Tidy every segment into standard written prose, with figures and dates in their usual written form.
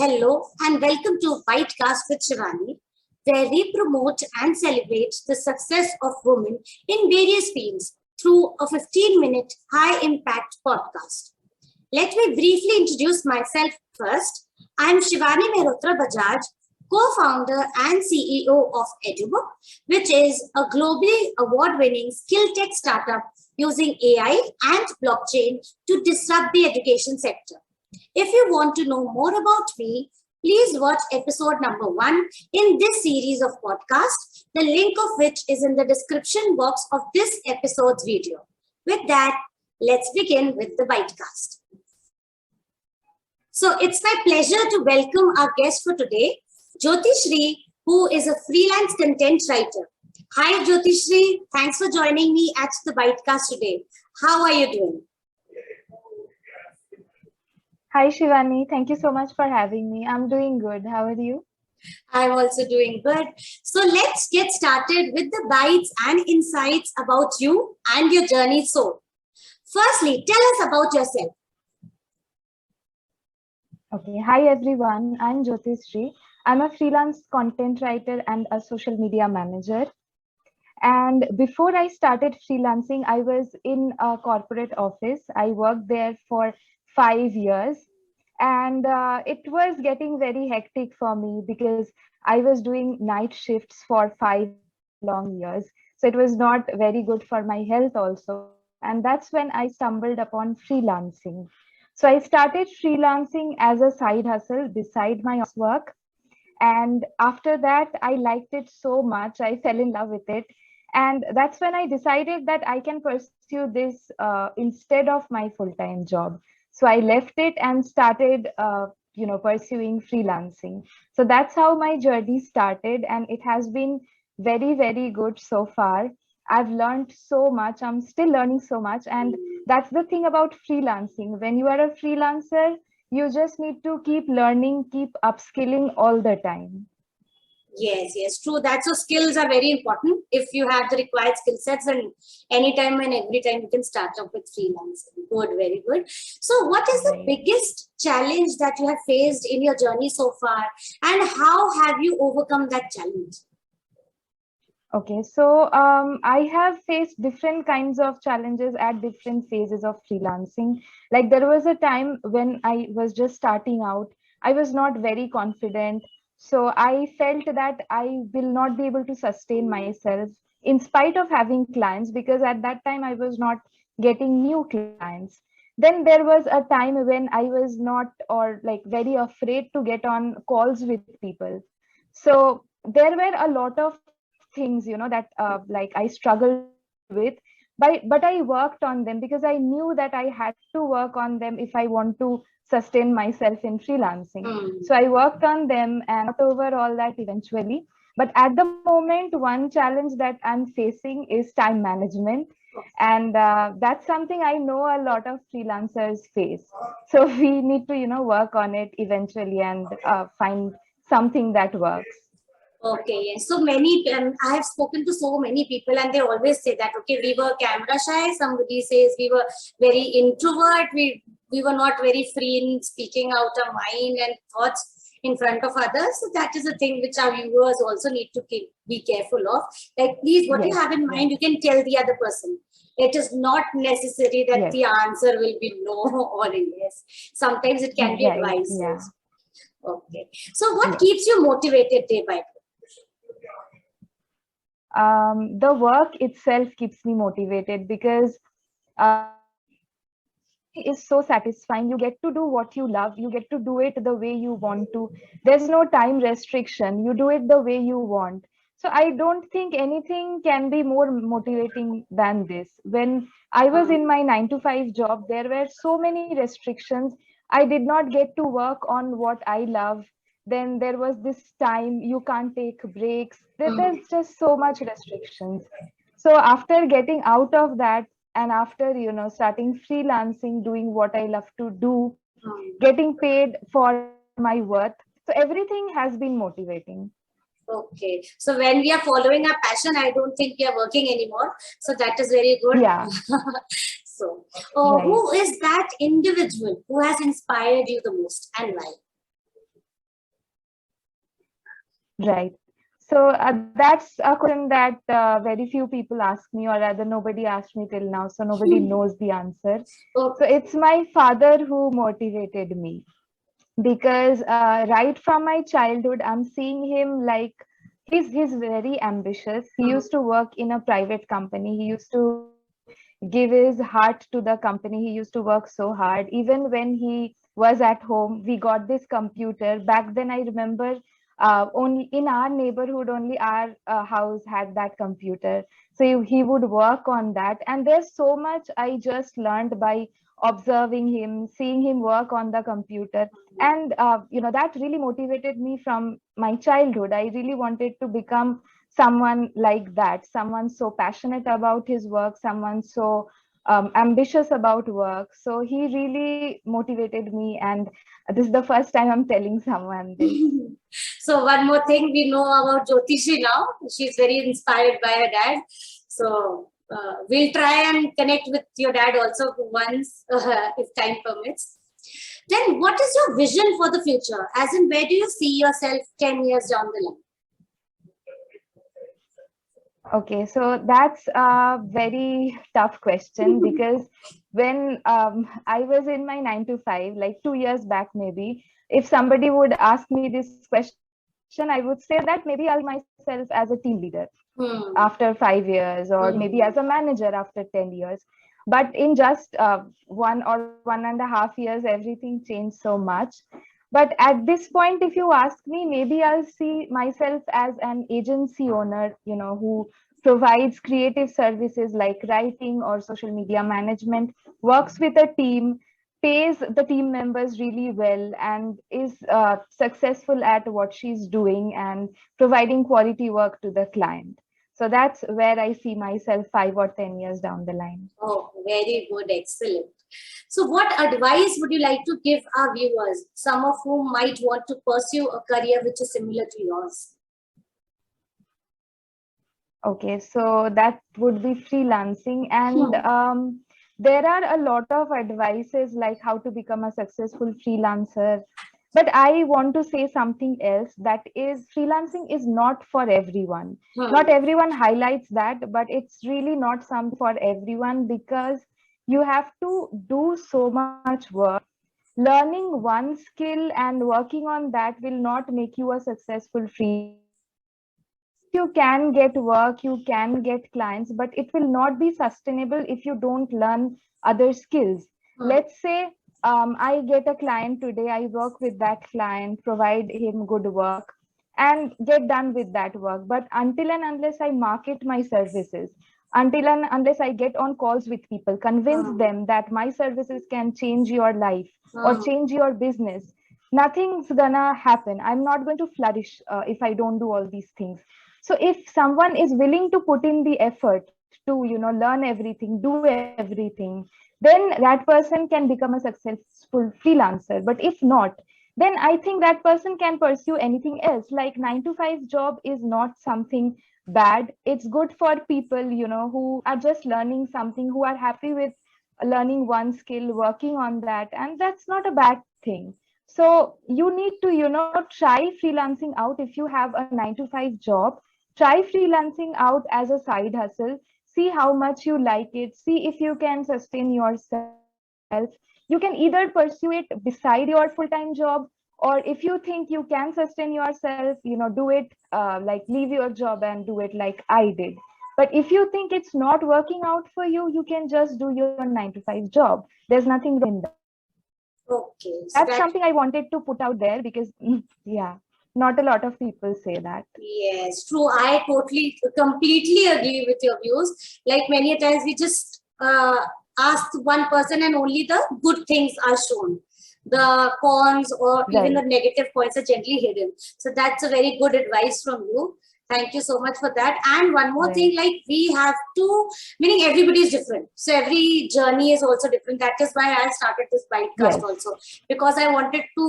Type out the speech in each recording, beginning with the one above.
Hello and welcome to Bitecast with Shivani, where we promote and celebrate the success of women in various fields through a 15-minute high-impact podcast. Let me briefly introduce myself first. I am Shivani Mehrotra Bajaj, co-founder and CEO of EduBook, which is a globally award-winning skill tech startup using AI and blockchain to disrupt the education sector. If you want to know more about me, please watch episode number 1 in this series of podcasts, the link of which is in the description box of this episode's video. With that, let's begin with the Bitecast. So it's my pleasure to welcome our guest for today, Jyotishree, who is a freelance content writer. Hi, Jyotishree. Thanks for joining me at the Bitecast today. How are you doing? Hi, Shivani. Thank you so much for having me. I'm doing good. How are you? I'm also doing good. So let's get started with the bites and insights about you and your journey. So, firstly, tell us about yourself. Okay. Hi, everyone. I'm Jyotishree. I'm a freelance content writer and a social media manager. And before I started freelancing, I was in a corporate office. I worked there for 5 years. And it was getting very hectic for me because I was doing night shifts for 5 long years. So it was not very good for my health also. And that's when I stumbled upon freelancing. So I started freelancing as a side hustle beside my work. And after that, I liked it so much. I fell in love with it. And that's when I decided that I can pursue this instead of my full-time job. So I left it and started, pursuing freelancing. So that's how my journey started. And it has been very, very good so far. I've learned so much. I'm still learning so much. And that's the thing about freelancing. When you are a freelancer, you just need to keep learning, keep upskilling all the time. Yes, true. That's so skills are very important. If you have the required skill sets, and anytime and every time you can start up with freelancing. Good, very good. So, what is the biggest challenge that you have faced in your journey so far, and how have you overcome that challenge? Okay, so I have faced different kinds of challenges at different phases of freelancing. Like there was a time when I was just starting out, I was not very confident. So I felt that I will not be able to sustain myself in spite of having clients because at that time I was not getting new clients. Then there was a time when I was not or like very afraid to get on calls with people. So there were a lot of things, that like I struggled with, but I worked on them because I knew that I had to work on them if I want to sustain myself in freelancing. So I worked on them and got over all that eventually. But at the moment, one challenge that I'm facing is time management. And that's something I know a lot of freelancers face. So we need to, work on it eventually and find something that works. Okay, yes. So many, I have spoken to so many people and they always say that, okay, we were camera shy. Somebody says we were very introvert. We were not very free in speaking out our mind and thoughts in front of others. So that is a thing which our viewers also need to be careful of. Like, please, what you have in mind, you can tell the other person. It is not necessary that the answer will be no or yes. Sometimes it can be advice. Yeah. Okay. So what keeps you motivated day by day? The work itself keeps me motivated because is so satisfying. You get to do what you love. You get to do it the way you want to. There's no time restriction. You do it the way you want. So I don't think anything can be more motivating than this. When I was in my 9 to 5 job, there were so many restrictions. I did not get to work on what I love. Then there was this time you can't take breaks. There's just so much restrictions. So after getting out of that, and after starting freelancing, doing what I love to do, getting paid for my worth, so everything has been motivating. Okay, so when we are following our passion, I don't think we are working anymore, so that is very good. Yeah. So who is that individual who has inspired you the most and why? Right. So that's a question that very few people ask me, or rather, nobody asked me till now. So nobody knows the answer. So Okay. it's my father who motivated me, because right from my childhood, I'm seeing him like he's very ambitious. He Hmm. used to work in a private company. He used to give his heart to the company. He used to work so hard. Even when he was at home, we got this computer. Back then, I remember only in our neighborhood, only our house had that computer. So he would work on that. And there's so much I just learned by observing him, seeing him work on the computer. And that really motivated me from my childhood. I really wanted to become someone like that, someone so passionate about his work, someone so ambitious about work. So he really motivated me, and this is the first time I'm telling someone this. So one more thing we know about Jyotishree now. She's very inspired by her dad. So we'll try and connect with your dad also once, if time permits. Then, what is your vision for the future? As in, where do you see yourself 10 years down the line? Okay, so that's a very tough question, because when I was in my 9 to 5, like 2 years back, maybe, if somebody would ask me this question, I would say that maybe I'll see myself as a team leader Hmm. after 5 years, or maybe as a Hmm. manager after 10 years. But in just 1 or 1.5 years, everything changed so much. But at this point, if you ask me, maybe I'll see myself as an agency owner, who provides creative services like writing or social media management, works with a team, pays the team members really well, and is successful at what she's doing and providing quality work to the client. So that's where I see myself 5 or 10 years down the line. Oh, very good. Excellent. So, what advice would you like to give our viewers, some of whom might want to pursue a career which is similar to yours? Okay, so that would be freelancing. And Hmm. there are a lot of advices like how to become a successful freelancer. But I want to say something else, that is, freelancing is not for everyone. Not Hmm. everyone highlights that, but it's really not something for everyone, because you have to do so much work. Learning one skill and working on that will not make you a successful freelancer. Yes, you can get work, you can get clients, but it will not be sustainable if you don't learn other skills. Hmm. Let's say I get a client today, I work with that client, provide him good work, and get done with that work. But until and unless I market my services, until and unless I get on calls with people, convince Hmm. them that my services can change your life or Hmm. change your business, nothing's gonna happen. I'm not going to flourish if I don't do all these things. So if someone is willing to put in the effort to learn everything, do everything, then that person can become a successful freelancer. But if not, then I think that person can pursue anything else. Like 9 to 5 job is not something bad. It's good for people who are just learning something, who are happy with learning one skill, working on that, and that's not a bad thing. So you need to try freelancing out. If you have a 9 to 5 job, try freelancing out as a side hustle. See how much you like it. See if you can sustain yourself. You can either pursue it beside your full-time job, or if you think you can sustain yourself, do it like leave your job and do it like I did. But if you think it's not working out for you, you can just do your 9 to 5 job. There's nothing wrong in that. So Okay. So that's that, something I wanted to put out there, because yeah, not a lot of people say that. yes, true. I totally, completely agree with your views. Like many a times, we just ask one person, and only the good things are shown. The cons or even the Right. negative points are gently hidden. So that's a very good advice from you. Thank you so much for that. And one more thing, Right. like we have to, meaning everybody is different. So every journey is also different. That is why I started this Bitecast Yes. also, because I wanted to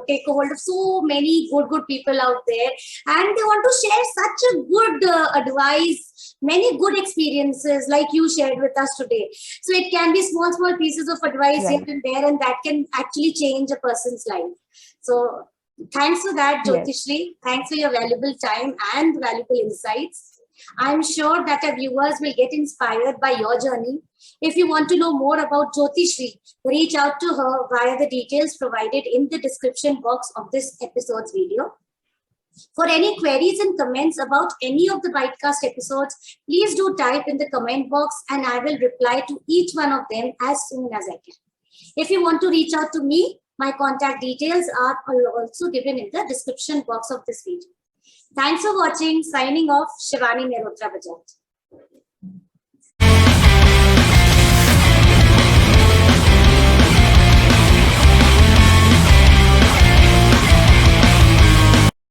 take a hold of so many good people out there, and they want to share such a good advice, many good experiences like you shared with us today. So it can be small pieces of advice here Right. and there, and that can actually change a person's life. So Thanks for that, Yes. Jyotishree. Thanks for your valuable time and valuable insights. I'm sure that our viewers will get inspired by your journey. If you want to know more about Jyotishree, reach out to her via the details provided in the description box of this episode's video. For any queries and comments about any of the Bitecast episodes, please do type in the comment box and I will reply to each one of them as soon as I can. If you want to reach out to me, my contact details are also given in the description box of this video. Thanks for watching. Signing off, Shivani Mehrotra Bajaj.